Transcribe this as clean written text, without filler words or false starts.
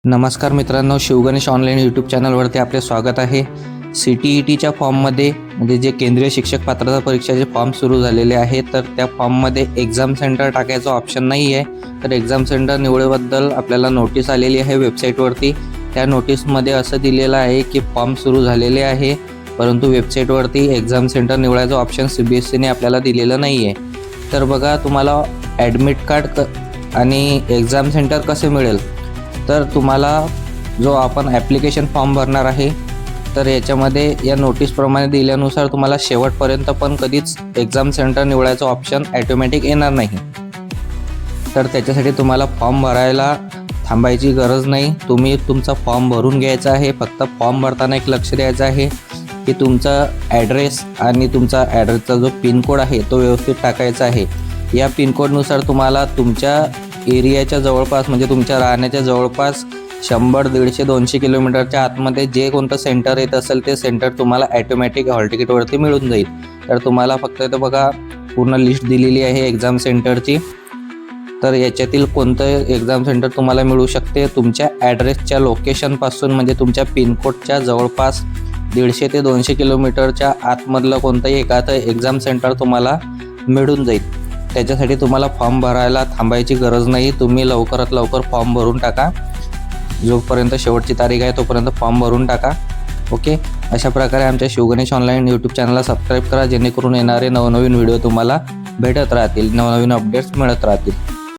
नमस्कार मित्रांनो, Shivganesh online YouTube चॅनलवरती आपले स्वागत आहे. CTETच्या फॉर्ममध्ये म्हणजे जे केंद्रीय शिक्षक पात्रता परीक्षेचे फॉर्म सुरू झालेले आहेत, तर त्या फॉर्ममध्ये एक्झाम सेंटर टाकायचं ऑप्शन नाही आहे. तर एक्झाम सेंटर निवडीबद्दल आपल्याला नोटीस आलेली आहे वेबसाईटवरती. त्या नोटीसमध्ये असं दिलेलं आहे की फॉर्म सुरू झालेले आहे, परंतु वेबसाईटवरती एक्झाम सेंटर निवडायचं ऑप्शन CBSEने आपल्याला दिलेलं नाही आहे. तर बघा, तुम्हाला ॲडमिट कार्ड आणि एक्झाम सेंटर कसे मिळेल, तर तुम्हाला जो आपण ॲप्लिकेशन फॉर्म भरणार आहे, तर याच्यामध्ये या नोटीसप्रमाणे दिल्यानुसार तुम्हाला शेवटपर्यंत पण कधीच एक्झाम सेंटर निवडायचं ऑप्शन ॲटोमॅटिक येणार नाही. तर त्याच्यासाठी तुम्हाला फॉर्म भरायला थांबायची गरज नाही. तुम्ही तुमचा फॉर्म भरून घ्यायचा आहे. फक्त फॉर्म भरताना एक लक्ष द्यायचं आहे की तुमचा ॲड्रेस आणि तुमचा ॲड्रेसचा जो पिनकोड आहे तो व्यवस्थित टाकायचा आहे. या पिनकोडनुसार तुम्हाला तुमच्या एरियाच्या जवळपास म्हणजे तुमच्या राहण्याच्या जवळपास 100, 150, 200 किलोमीटरच्या आतमध्ये जे कोणतं सेंटर येत असेल ते सेंटर तुम्हाला ॲटोमॅटिक हॉल तिकीटवरती मिळून जाईल. तर तुम्हाला फक्त इथं बघा पूर्ण लिस्ट दिलेली आहे एक्झाम सेंटरची. तर याच्यातील कोणतं एक्झाम सेंटर तुम्हाला मिळू शकते, तुमच्या ॲड्रेसच्या लोकेशनपासून म्हणजे तुमच्या पिनकोडच्या जवळपास 150 ते 200 किलोमीटरच्या आतमधलं कोणतंही एखादं एक्झाम सेंटर तुम्हाला मिळून जाईल. त्याच्यासाठी तुम्हाला फॉर्म भरायला थांबायची गरज नाही. तुम्ही लवकरात लवकर फॉर्म भरून टाका. जोपर्यंत शेवटची तारीख आहे तोपर्यंत फॉर्म भरून टाका. ओके, अशा प्रकारे आमच्या शिवगणेश ऑनलाईन यूट्यूब चॅनलला सबस्क्राईब करा, जेणेकरून येणारे नवनवीन व्हिडिओ तुम्हाला भेटत राहतील, नवनवीन अपडेट्स मिळत राहतील.